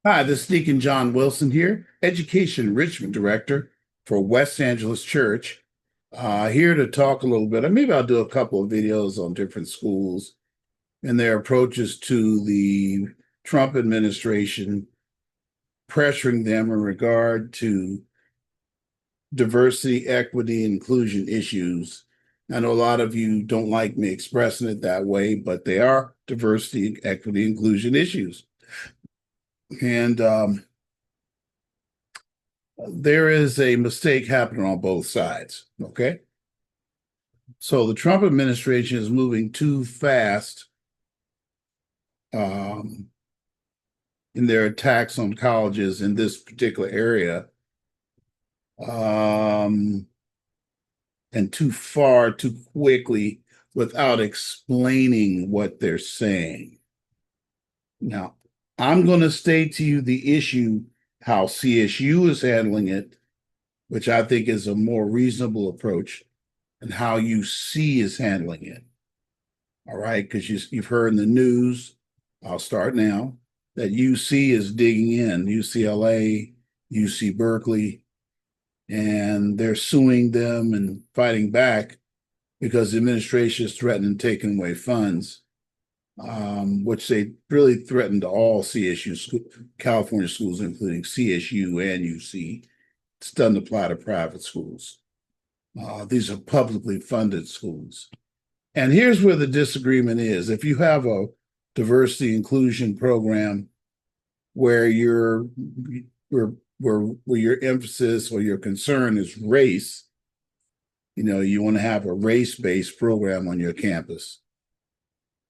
Hi, this is Deacon John Wilson here, Education Enrichment Director for West Angeles Church. Here to talk a little bit. Maybe I'll do a couple of videos on different schools and their approaches to the Trump administration, pressuring them in regard to diversity, equity, inclusion issues. I know a lot of you don't like me expressing it that way, but they are diversity, equity, inclusion issues. And there is a mistake happening on both sides. Okay. So the Trump administration is moving too fast in their attacks on colleges in this particular area, and too far, too quickly, without explaining what they're saying. Now, I'm going to state to you the issue, how CSU is handling it, which I think is a more reasonable approach, and how UC is handling it. All right, because you've heard in the news, I'll start now, that UC is digging in, UCLA, UC Berkeley, and they're suing them and fighting back because the administration is threatening taking away funds, which they really threatened to all CSU, California schools, including CSU and UC. It doesn't apply to private schools. These are publicly funded schools. And here's where the disagreement is. If you have a diversity inclusion program where your emphasis or your concern is race, you want to have a race-based program on your campus,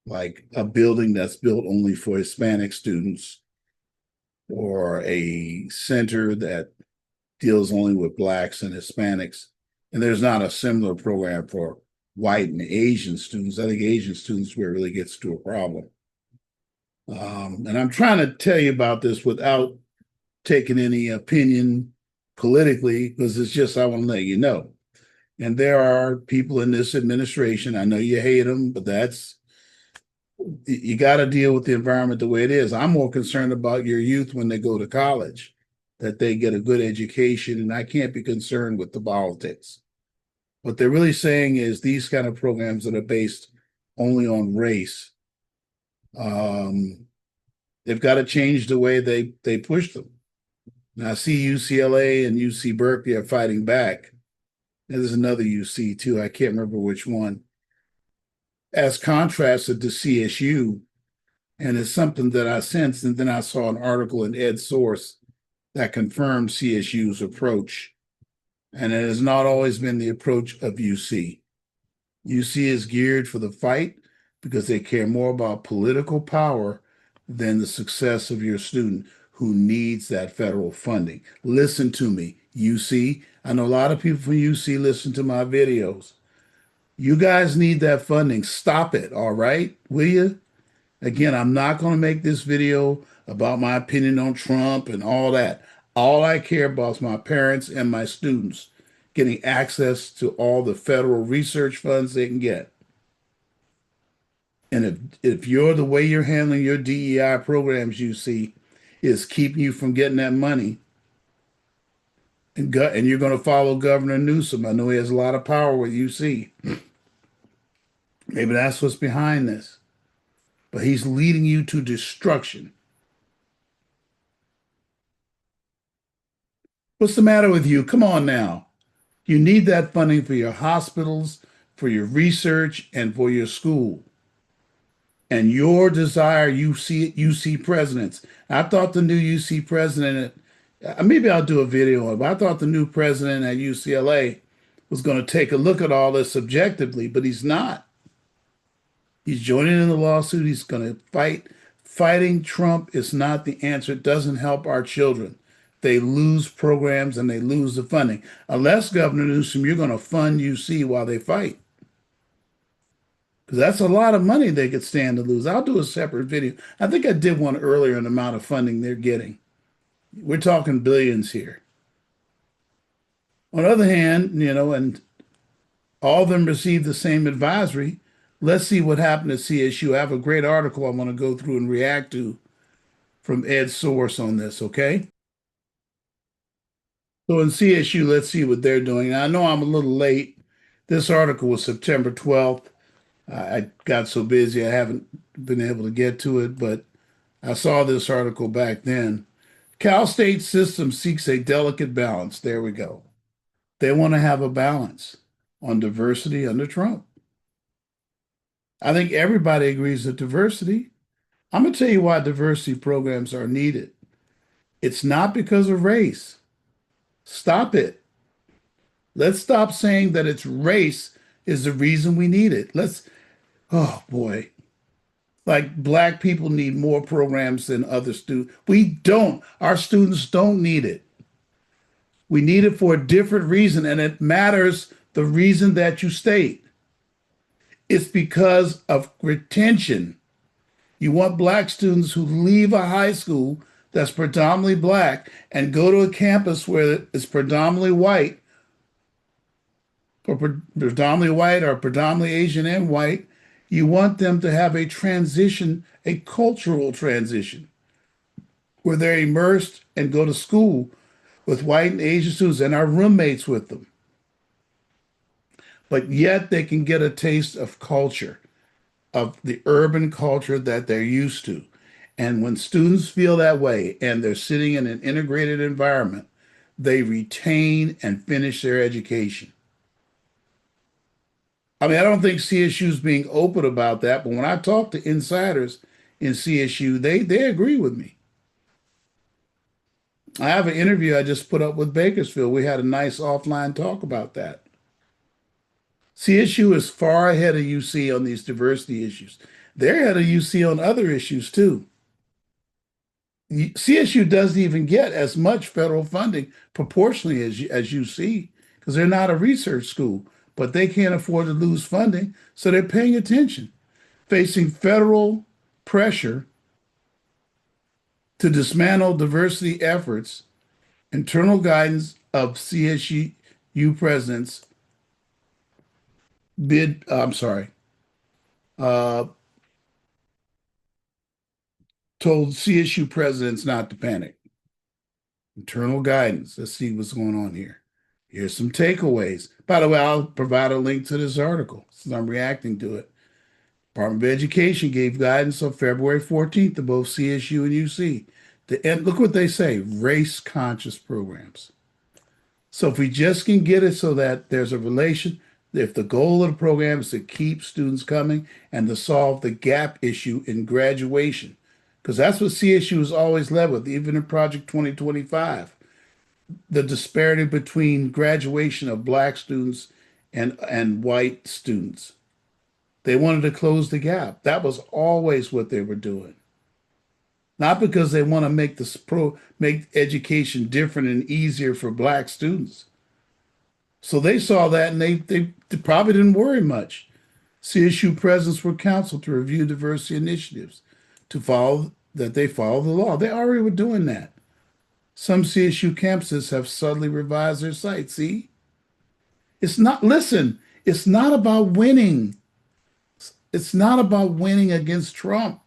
like a building that's built only for Hispanic students, or a center that deals only with Blacks and Hispanics. And there's not a similar program for white and Asian students. I think Asian students where it really gets to a problem. And I'm trying to tell you about this without taking any opinion politically, because it's just, I want to let you know. And there are people in this administration, I know you hate them, but you got to deal with the environment the way it is. I'm more concerned about your youth when they go to college, that they get a good education, and I can't be concerned with the politics. What they're really saying is these kind of programs that are based only on race, they've got to change the way they push them. Now, I see UCLA and UC Berkeley are fighting back. And there's another UC too. I can't remember which one. As contrasted to CSU, and it's something that I sensed, and then I saw an article in Ed Source that confirmed CSU's approach. And it has not always been the approach of UC. UC is geared for the fight because they care more about political power than the success of your student who needs that federal funding. Listen to me, UC. I know a lot of people from UC listen to my videos. You guys need that funding. Stop it, all right? Will you? Again, I'm not going to make this video about my opinion on Trump and all that. All I care about is my parents and my students getting access to all the federal research funds they can get. And if you're the way you're handling your DEI programs, UC, is keeping you from getting that money, and you're going to follow Governor Newsom. I know he has a lot of power with UC. Maybe that's what's behind this. But he's leading you to destruction. What's the matter with you? Come on now. You need that funding for your hospitals, for your research, and for your school. And your desire, UC presidents. I thought the new UC president, maybe I'll do a video of it. I thought the new president at UCLA was going to take a look at all this objectively, but he's not. He's joining in the lawsuit. He's going to fight. Fighting Trump is not the answer. It doesn't help our children. They lose programs and they lose the funding. Unless, Governor Newsom, you're going to fund UC while they fight. Because that's a lot of money they could stand to lose. I'll do a separate video. I think I did one earlier on the amount of funding they're getting. We're talking billions here. On the other hand, and all of them receive the same advisory. Let's see what happened at CSU. I have a great article I'm going to go through and react to from Ed Source on this, okay? So in CSU, let's see what they're doing. Now, I know I'm a little late. This article was September 12th. I got so busy I haven't been able to get to it, but I saw this article back then. Cal State system seeks a delicate balance. There we go. They want to have a balance on diversity under Trump. I think everybody agrees that diversity. I'm going to tell you why diversity programs are needed. It's not because of race. Stop it. Let's stop saying that it's race is the reason we need it. Oh boy, like black people need more programs than other students. We don't. Our students don't need it. We need it for a different reason, and it matters the reason that you state. It's because of retention. You want black students who leave a high school that's predominantly black and go to a campus where it's predominantly white or predominantly Asian and white. You want them to have a transition, a cultural transition, where they're immersed and go to school with white and Asian students and are roommates with them. But yet they can get a taste of culture, of the urban culture that they're used to. And when students feel that way and they're sitting in an integrated environment, they retain and finish their education. I mean, I don't think CSU is being open about that, but when I talk to insiders in CSU, they agree with me. I have an interview I just put up with Bakersfield. We had a nice offline talk about that. CSU is far ahead of UC on these diversity issues. They're ahead of UC on other issues too. CSU doesn't even get as much federal funding proportionally as UC because they're not a research school, but they can't afford to lose funding, so they're paying attention, facing federal pressure to dismantle diversity efforts. Internal guidance of CSU presidents uh, told CSU presidents not to panic. Internal guidance. Let's see what's going on here. Here's some takeaways. By the way, I'll provide a link to this article since I'm reacting to it. Department of Education gave guidance on February 14th to both CSU and UC. Look what they say, race conscious programs. So if we just can get it so that there's a relation, if the goal of the program is to keep students coming and to solve the gap issue in graduation, because that's what CSU has always led with, even in Project 2025, the disparity between graduation of black students and white students. They wanted to close the gap. That was always what they were doing. Not because they want to make education different and easier for black students. So they saw that and they probably didn't worry much. CSU presidents were counseled to review diversity initiatives they follow the law. They already were doing that. Some CSU campuses have subtly revised their sites. See? Listen, it's not about winning. It's not about winning against Trump.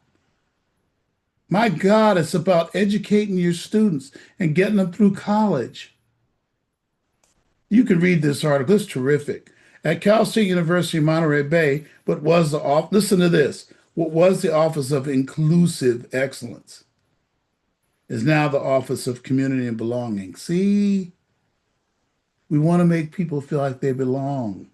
My God, it's about educating your students and getting them through college. You can read this article. It's terrific. At Cal State University, Monterey Bay, listen to this, what was the Office of Inclusive Excellence is now the Office of Community and Belonging. See, we want to make people feel like they belong.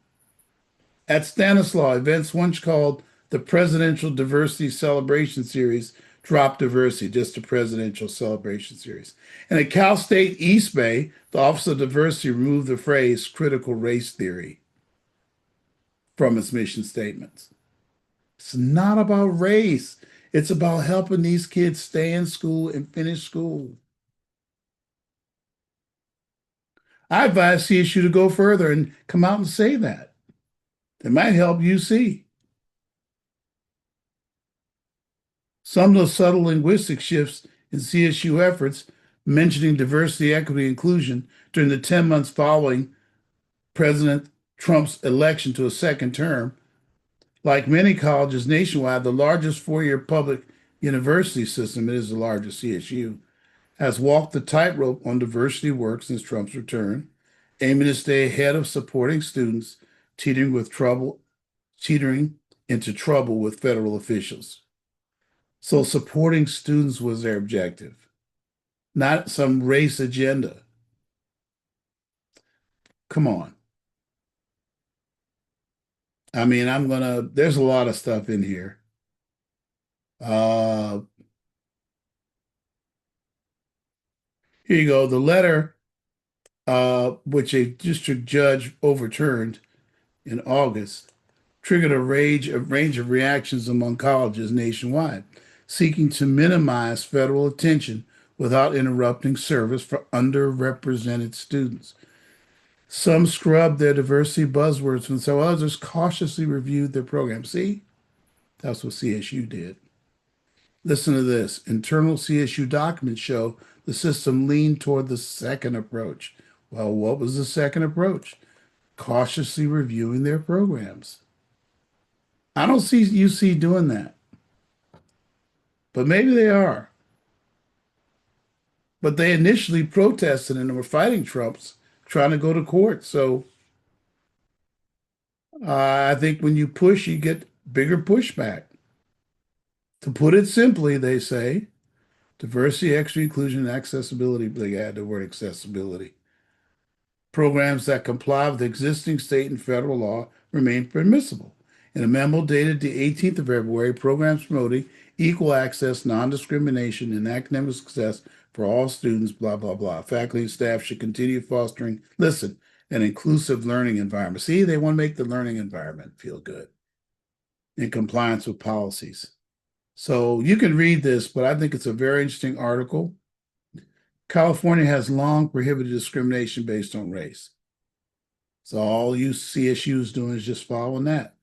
At Stanislaus, events once called the Presidential Diversity Celebration Series dropped diversity, just the Presidential Celebration Series. And at Cal State East Bay, the Office of Diversity removed the phrase critical race theory from its mission statements. It's not about race. It's about helping these kids stay in school and finish school. I advise CSU to go further and come out and say that. It might help UC. Some of the subtle linguistic shifts in CSU efforts, mentioning diversity, equity, inclusion during the 10 months following President Trump's election to a second term. Like many colleges nationwide, the largest four-year public university system, it is the largest CSU, has walked the tightrope on diversity work since Trump's return, aiming to stay ahead of supporting students teetering into trouble with federal officials. So supporting students was their objective, not some race agenda. Come on. I mean, there's a lot of stuff in here. Uh, Here you go. The letter, which a district judge overturned in August, triggered a range of reactions among colleges nationwide, seeking to minimize federal attention without interrupting service for underrepresented students. Some scrubbed their diversity buzzwords and so others cautiously reviewed their program. See, that's what CSU did. Listen to this. Internal CSU documents show the system leaned toward the second approach. Well, what was the second approach? Cautiously reviewing their programs. I don't see UC doing that, but maybe they are. But they initially protested and were fighting Trump's trying to go to court. So I think when you push, you get bigger pushback. To put it simply, they say diversity, equity, inclusion, and accessibility. They add the word accessibility. Programs that comply with existing state and federal law remain permissible. In a memo dated the 18th of February, programs promoting equal access, non-discrimination, and academic success for all students, blah, blah, blah. Faculty and staff should continue fostering, listen, an inclusive learning environment. See, they want to make the learning environment feel good in compliance with policies. So you can read this, but I think it's a very interesting article. California has long prohibited discrimination based on race. So all you CSU is doing is just following that.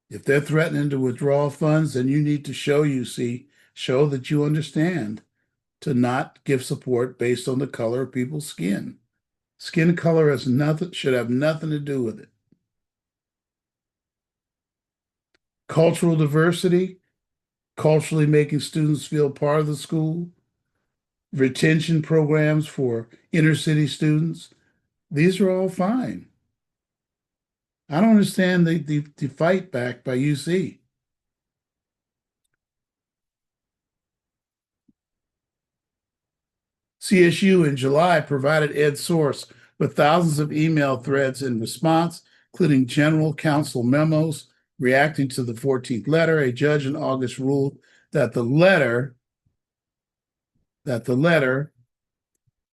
If they're threatening to withdraw funds, then you need to show that you understand to not give support based on the color of people's skin. Skin color should have nothing to do with it. Cultural diversity, culturally making students feel part of the school, retention programs for inner city students. These are all fine. I don't understand the fight back by UC. CSU in July provided EdSource with thousands of email threads in response, including general counsel memos reacting to the 14th letter. A judge in August ruled that the letter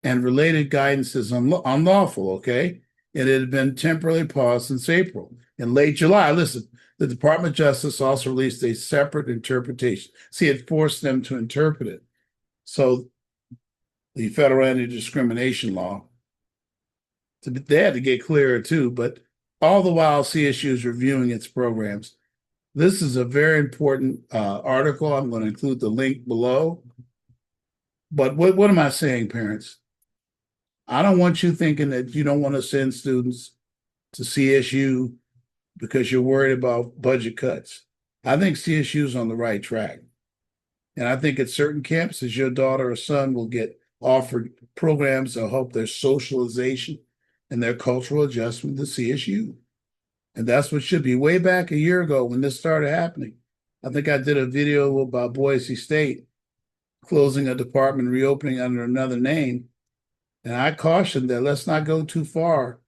and related guidance is unlawful, okay? And it had been temporarily paused since April. In late July, listen, the Department of Justice also released a separate interpretation. See, it forced them to interpret it. So the federal anti-discrimination law, they had to get clearer too, but all the while CSU is reviewing its programs. This is a very important article. I'm going to include the link below. But what am I saying, parents? I don't want you thinking that you don't want to send students to CSU because you're worried about budget cuts. I think CSU is on the right track. And I think at certain campuses, your daughter or son will get offered programs that help their socialization and their cultural adjustment to CSU. And that's what should be. Way back a year ago when this started happening, I think I did a video about Boise State closing a department, reopening under another name. And I cautioned that let's not go too far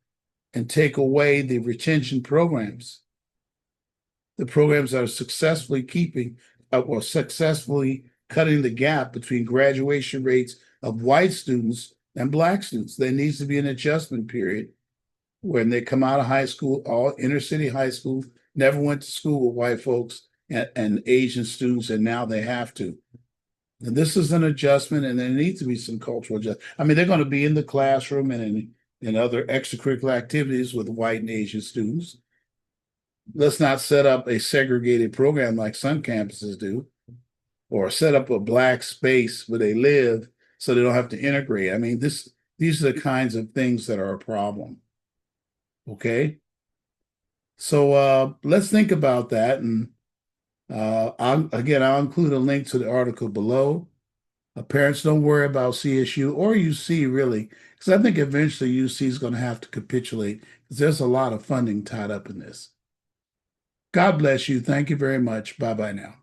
and take away the retention programs, the programs that are successfully cutting the gap between graduation rates of white students and Black students. There needs to be an adjustment period when they come out of high school, all inner city high school, never went to school with white folks and Asian students, and now they have to. And this is an adjustment, and there needs to be some cultural adjustment. I mean, they're going to be in the classroom and in other extracurricular activities with white and Asian students. Let's not set up a segregated program like some campuses do, or set up a Black space where they live so they don't have to integrate. I mean, these are the kinds of things that are a problem. Okay? So let's think about that. And I'll include a link to the article below. Parents, don't worry about CSU or UC really, because I think eventually UC is going to have to capitulate because there's a lot of funding tied up in this. God bless you. Thank you very much. Bye bye now.